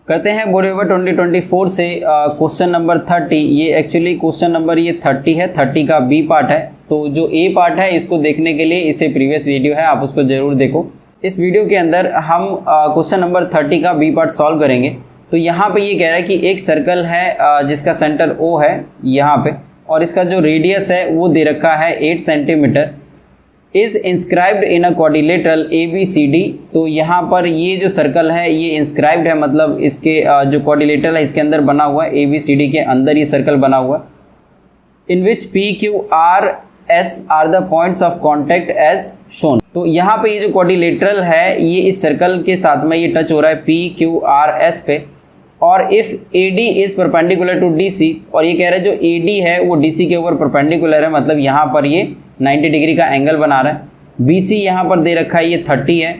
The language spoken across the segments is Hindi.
करते हैं बोर्ड पेपर 2024 से क्वेश्चन नंबर 30। ये एक्चुअली क्वेश्चन नंबर ये 30 है, 30 का बी पार्ट है। तो जो ए पार्ट है इसको देखने के लिए इसे प्रीवियस वीडियो है, आप उसको ज़रूर देखो। इस वीडियो के अंदर हम क्वेश्चन नंबर 30 का बी पार्ट सॉल्व करेंगे। तो यहाँ पे ये कह रहा है कि एक सर्कल है जिसका सेंटर ओ है यहाँ पे, और इसका जो रेडियस है वो दे रखा है 8 centimetre, is inscribed in a quadrilateral ABCD। तो यहाँ पर ये जो सर्कल है ये इंस्क्राइब्ड है, मतलब इसके जो क्वाड्रिलेटरल है इसके अंदर बना हुआ है, ABCD के अंदर ये सर्कल बना हुआ है। In which PQRS are the points of contact as shown. तो यहाँ पे ये जो क्वाड्रिलेटरल है ये इस सर्कल के साथ में ये टच हो रहा है PQRS पे, और if AD is perpendicular to DC, और ये कह रहा है जो AD है वो DC के ऊपर परपेंडिकुलर है, मतलब यहाँ पर ये 90 डिग्री का एंगल बना रहा है। BC यहाँ पर दे रखा है ये 30 है,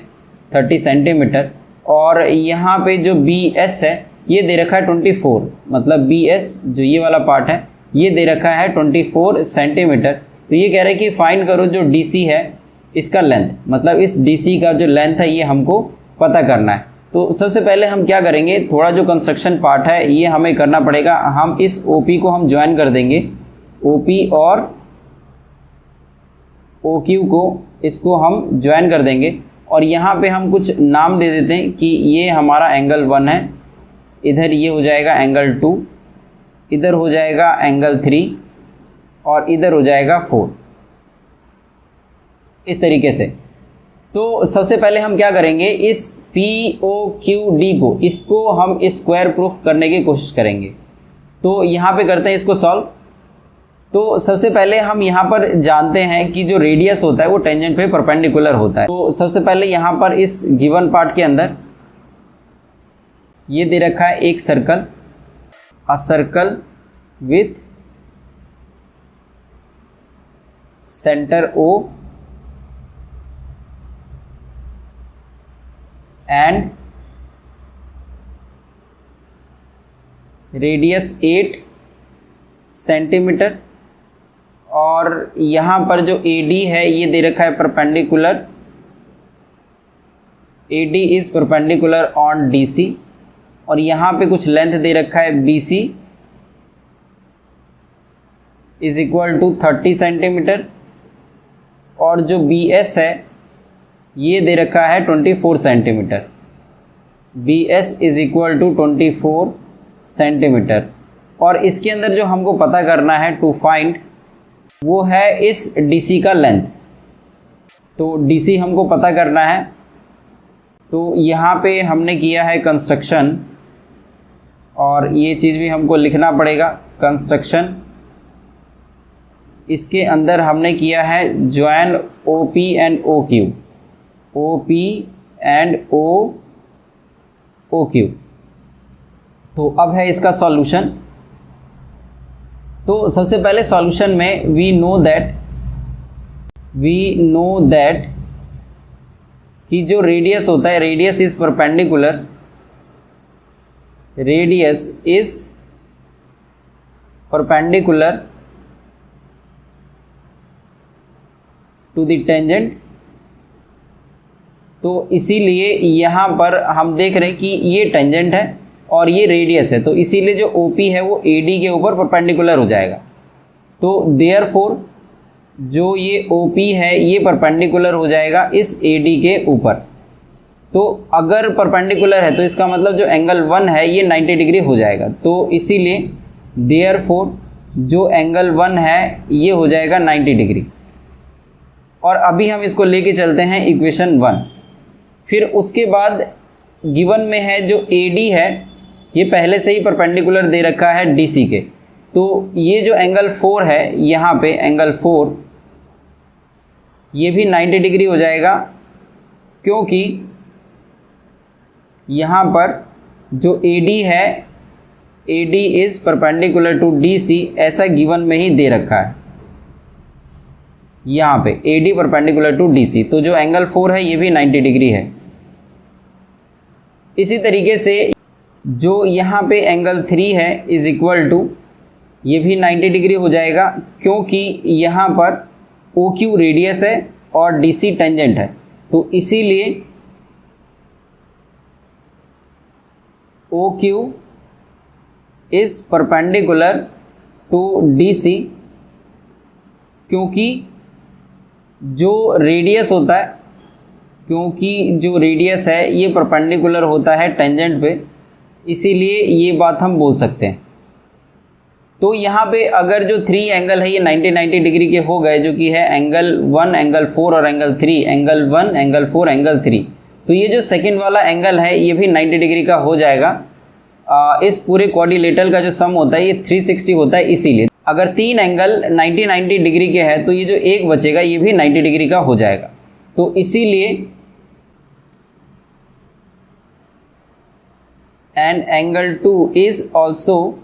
30 सेंटीमीटर, और यहाँ पे जो BS है ये दे रखा है 24, मतलब BS जो ये वाला पार्ट है ये दे रखा है 24 सेंटीमीटर। तो ये कह रहा है कि फाइंड करो जो DC है इसका लेंथ, मतलब इस DC का जो लेंथ है ये हमको पता करना है। तो सबसे पहले हम क्या करेंगे, थोड़ा जो कंस्ट्रक्शन पार्ट है ये हमें करना पड़ेगा। हम इस OP को हम ज्वाइन कर देंगे, OP और OQ को इसको हम ज्वाइन कर देंगे, और यहाँ पे हम कुछ नाम दे देते हैं कि ये हमारा एंगल 1 है, इधर ये हो जाएगा एंगल 2, इधर हो जाएगा एंगल 3, और इधर हो जाएगा 4, इस तरीके से। तो सबसे पहले हम क्या करेंगे, इस POQD को इसको हम स्क्वायर प्रूफ करने की कोशिश करेंगे। तो यहाँ पे करते हैं इसको सॉल्व। तो सबसे पहले हम यहाँ पर जानते हैं कि जो रेडियस होता है वो टेंजेंट पे परपेंडिकुलर होता है। तो सबसे पहले यहाँ पर इस गिवन पार्ट के अंदर ये दे रखा है एक circle, a circle with centre O and radius 8 centimetre, और यहाँ पर जो AD है ये दे रखा है perpendicular, AD is perpendicular on DC, और यहाँ पे कुछ लेंथ दे रखा है BC is equal to 30 centimetre, और जो BS है ये दे रखा है 24 centimetre, BS is equal to 24 centimetre. और इसके अंदर जो हमको पता करना है टू फाइंड वो है इस DC का लेंथ। तो DC हमको पता करना है, तो यहाँ पे हमने किया है कंस्ट्रक्शन, और ये चीज़ भी हमको लिखना पड़ेगा कंस्ट्रक्शन। इसके अंदर हमने किया है join OP and OQ, OP and OQ। तो अब है इसका सॉल्यूशन। तो सबसे पहले सॉल्यूशन में वी नो दैट कि जो रेडियस होता है, radius is perpendicular, to the tangent. तो इसीलिए यहाँ पर हम देख रहे हैं कि ये टेंजेंट है और ये रेडियस है, तो इसीलिए जो OP है वो AD के ऊपर परपेंडिकुलर हो जाएगा। तो देयरफॉर जो ये OP है ये परपेंडिकुलर हो जाएगा इस AD के ऊपर। तो अगर परपेंडिकुलर है तो इसका मतलब जो एंगल 1 है ये 90 डिग्री हो जाएगा। तो इसीलिए देयरफॉर जो एंगल 1 है ये हो जाएगा 90 डिग्री। और अभी हम इसको लेके चलते हैं इक्वेशन 1। फिर उसके बाद गिवन में है जो AD है ये पहले से ही परपेंडिकुलर दे रखा है DC के। तो ये जो एंगल 4 है यहाँ पे एंगल 4 ये भी 90 डिग्री हो जाएगा, क्योंकि यहाँ पर जो AD है AD is perpendicular to DC, ऐसा गिवन में ही दे रखा है यहाँ पे AD परपेंडिकुलर टू DC। तो जो एंगल 4 है ये भी 90 डिग्री है। इसी तरीके से जो यहाँ पे एंगल 3 है इज इक्वल टू ये भी 90 डिग्री हो जाएगा, क्योंकि यहाँ पर OQ रेडियस है और DC टेंजेंट है। तो इसीलिए O Q is perpendicular to D C, क्योंकि जो रेडियस होता है, क्योंकि जो रेडियस है ये परपेंडिकुलर होता है टेंजेंट पे, इसीलिए ये बात हम बोल सकते हैं। तो यहाँ पे अगर जो 3 एंगल है ये 90 डिग्री के हो गए, जो कि है एंगल 1, एंगल 4 और एंगल 3, एंगल 1, एंगल 4, एंगल 3, तो ये जो सेकंड वाला एंगल है ये भी 90 डिग्री का हो जाएगा। इस पूरे क्वाड्रिलेटरल का जो सम होता है ये 360 होता है, इसीलिए अगर 3 एंगल 90 डिग्री के हैं तो ये जो एक बचेगा ये भी 90 डिग्री का हो जाएगा। तो इसीलिए and angle 2 is also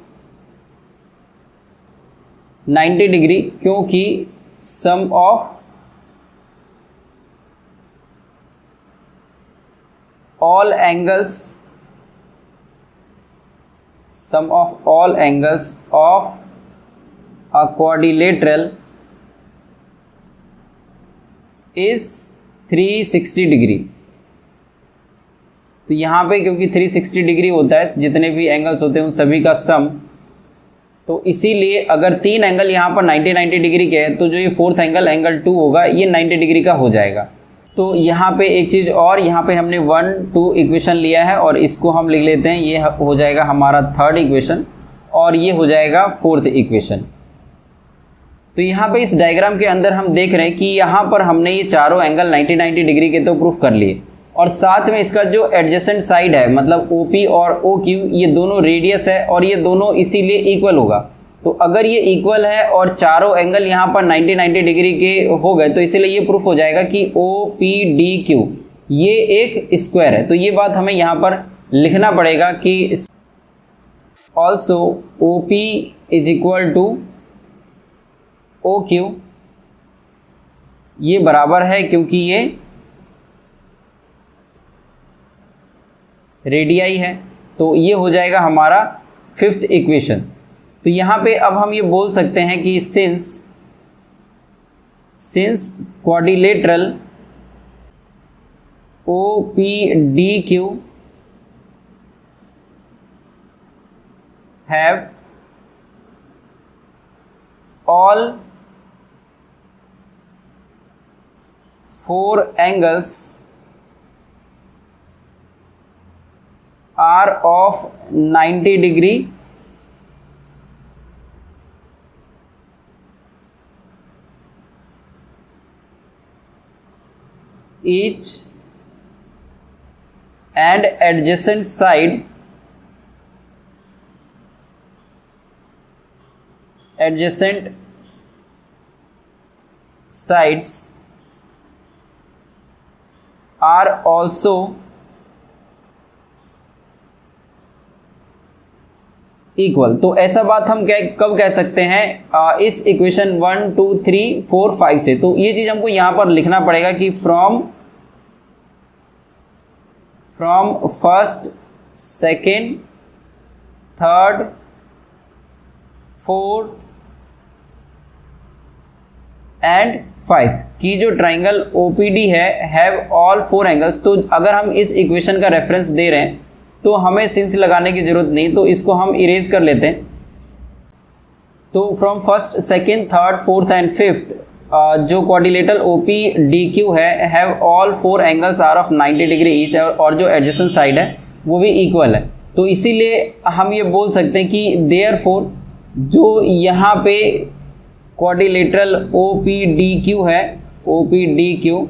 90 degree, क्योंकि sum of all angles of a quadrilateral is 360 degree. तो यहाँ पे क्योंकि 360 डिग्री होता है, जितने भी एंगल्स होते हैं उन सभी का सम, तो इसीलिए अगर 3 एंगल यहाँ पर 90 डिग्री के हैं तो जो ये फोर्थ एंगल एंगल 2 होगा ये 90 डिग्री का हो जाएगा। तो यहाँ पे एक चीज़ और, यहाँ पे हमने 1, 2 इक्वेशन लिया है और इसको हम लिख लेते हैं, ये हो जाएगा हमारा थर्ड इक्वेशन और ये हो जाएगा फोर्थ इक्वेशन। तो यहाँ पे इस डायग्राम के अंदर हम देख रहे हैं कि यहाँ पर हमने ये चारों एंगल 90 डिग्री के तो प्रूफ कर लिए, और साथ में इसका जो एडजेसेंट साइड है मतलब OP और OQ ये दोनों रेडियस है और ये दोनों इसीलिए इक्वल होगा। तो अगर ये इक्वल है और चारों एंगल यहाँ पर 90 डिग्री के हो गए तो इसीलिए ये प्रूफ हो जाएगा कि OPDQ ये एक स्क्वायर है। तो ये बात हमें यहाँ पर लिखना पड़ेगा कि also OP is equal to OQ, ये बराबर है क्योंकि ये रेडियाई है। तो ये हो जाएगा हमारा फिफ्थ इक्वेशन। तो यहाँ पे अब हम ये बोल सकते हैं कि since quadrilateral OPDQ have all 4 angles are of 90 degree, each and adjacent sides are also equal. तो ऐसा बात हम कब कह सकते हैं, इस इक्वेशन 1, 2, 3, 4, 5 से। तो ये चीज हमको यहां पर लिखना पड़ेगा कि from first, second, third, fourth and 5 की जो ट्राइंगल OPD है हैव ऑल 4 एंगल्स। तो अगर हम इस इक्वेशन का रेफरेंस दे रहे हैं तो हमें सिंस लगाने की जरूरत नहीं, तो इसको हम इरेज कर लेते हैं। तो from first, second, third, fourth and fifth जो क्वाड्रिलेटरल OPDQ है have all 4 angles are of 90 degree each, और जो एडजेसेंट साइड है वो भी इक्वल है। तो इसीलिए हम ये बोल सकते हैं कि देयरफॉर जो यहाँ पे क्वाड्रिलेटरल OPDQ है, OPDQ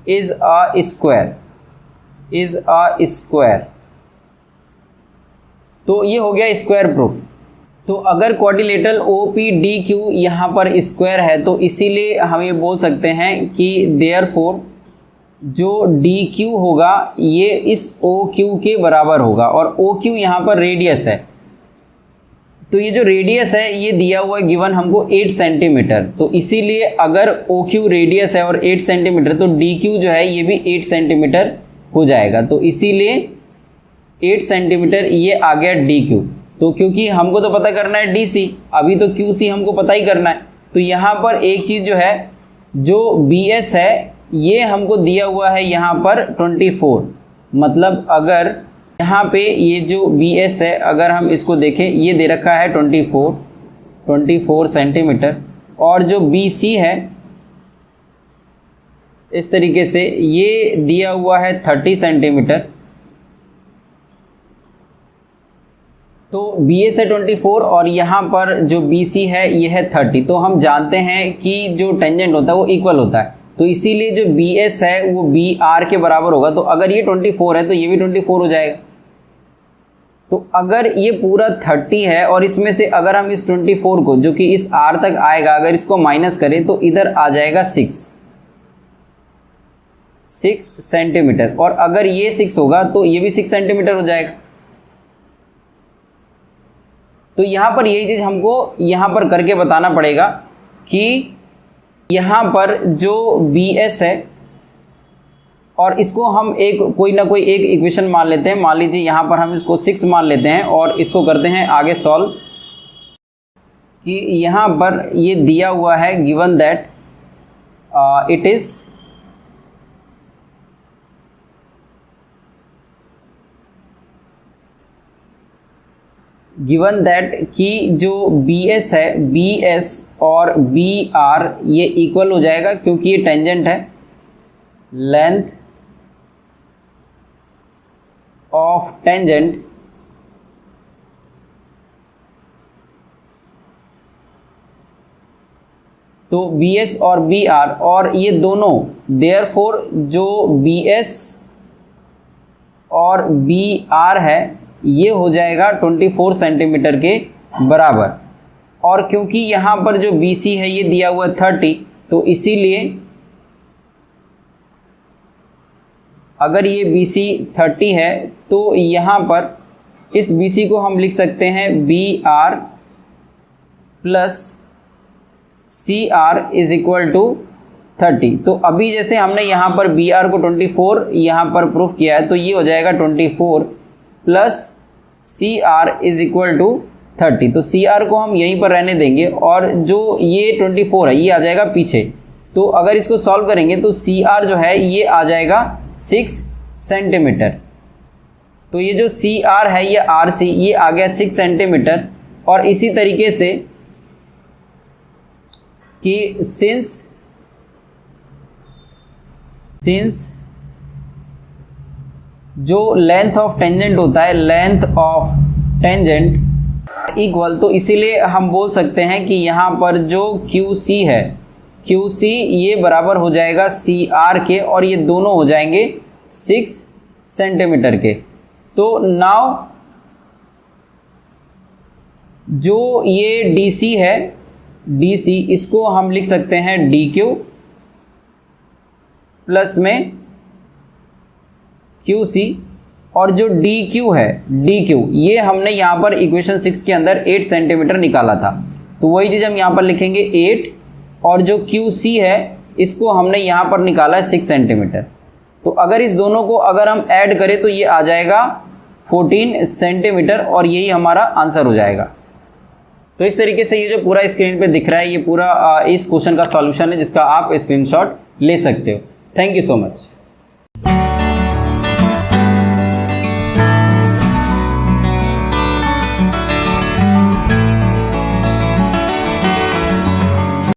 इज अ स्क्वायर। तो ये हो गया स्क्वायर प्रूफ। तो अगर क्वाड्रिलेटरल OPDQ यहाँ पर स्क्वायर है तो इसीलिए हम ये बोल सकते हैं कि देयरफॉर जो DQ होगा ये इस OQ के बराबर होगा, और OQ यहाँ पर रेडियस है। तो ये जो रेडियस है ये दिया हुआ है गिवन हमको 8 सेंटीमीटर। तो इसीलिए अगर OQ रेडियस है और 8 सेंटीमीटर तो DQ जो है ये भी 8 सेंटीमीटर हो जाएगा। तो इसीलिए 8 सेंटीमीटर ये आ गया DQ। तो क्योंकि हमको तो पता करना है DC, अभी तो QC हमको पता ही करना है। तो यहाँ पर एक चीज़ जो है, जो BS है ये हमको दिया हुआ है यहाँ पर 24। मतलब अगर यहाँ पे ये जो बी एस है अगर हम इसको देखें ये दे रखा है 24 सेंटीमीटर, और जो बी सी है इस तरीके से ये दिया हुआ है 30 सेंटीमीटर। तो बी एस है 24 और यहाँ पर जो बी सी है ये है 30। तो हम जानते हैं कि जो टेंजेंट होता है वो इक्वल होता है, तो इसीलिए जो बी एस है वो बी आर के बराबर होगा। तो अगर ये 24 है तो ये भी 24 हो जाएगा। तो अगर ये पूरा 30 है और इसमें से अगर हम इस 24 को जो कि इस R तक आएगा अगर इसको माइनस करें तो इधर आ जाएगा 6 सेंटीमीटर, और अगर ये 6 होगा तो ये भी 6 सेंटीमीटर हो जाएगा। तो यहाँ पर यही चीज़ हमको यहाँ पर करके बताना पड़ेगा कि यहाँ पर जो बी एस है और इसको हम एक कोई ना कोई एक इक्वेशन मान लेते हैं। मान लीजिए यहाँ पर हम इसको 6 मान लेते हैं और इसको करते हैं आगे सॉल्व कि यहाँ पर ये दिया हुआ है given that it is given that कि जो बी एस है बी एस और बी आर ये इक्वल हो जाएगा क्योंकि ये टेंजेंट है। लेंथ ऑफ टेंजेंट तो बी एस और बी आर और ये दोनों देयरफॉर जो बी एस और बी आर है ये हो जाएगा 24 सेंटीमीटर के बराबर। और क्योंकि यहाँ पर जो बी सी है ये दिया हुआ 30, तो इसीलिए अगर ये बी सी 30 है तो यहाँ पर इस बी सी को हम लिख सकते हैं B R plus C R is equal to 30। तो अभी जैसे हमने यहाँ पर बी आर को 24 यहाँ पर प्रूफ किया है तो ये हो जाएगा 24 plus C R is equal to 30। तो सी आर को हम यहीं पर रहने देंगे और जो ये 24 है ये आ जाएगा पीछे। तो अगर इसको सॉल्व करेंगे तो सी आर जो है ये आ जाएगा 6 सेंटीमीटर। तो ये जो सी आर है ये आर सी ये आ गया 6 सेंटीमीटर। और इसी तरीके से कि सिंस जो लेंथ ऑफ टेंजेंट होता है लेंथ ऑफ टेंजेंट इक्वल, तो इसीलिए हम बोल सकते हैं कि यहाँ पर जो QC है QC ये बराबर हो जाएगा CR के और ये दोनों हो जाएंगे 6 सेंटीमीटर के। तो नाउ जो ये DC है DC इसको हम लिख सकते हैं DQ प्लस में QC, और जो DQ है DQ ये हमने यहाँ पर इक्वेशन 6 के अंदर 8 सेंटीमीटर निकाला था। तो वही चीज़ हम यहाँ पर लिखेंगे 8, और जो QC है इसको हमने यहाँ पर निकाला है 6 सेंटीमीटर। तो अगर इस दोनों को अगर हम ऐड करें तो ये आ जाएगा 14 सेंटीमीटर और यही हमारा आंसर हो जाएगा। तो इस तरीके से ये जो पूरा स्क्रीन पे दिख रहा है ये पूरा इस क्वेश्चन का सॉल्यूशन है जिसका आप स्क्रीनशॉट ले सकते हो। Thank you so much.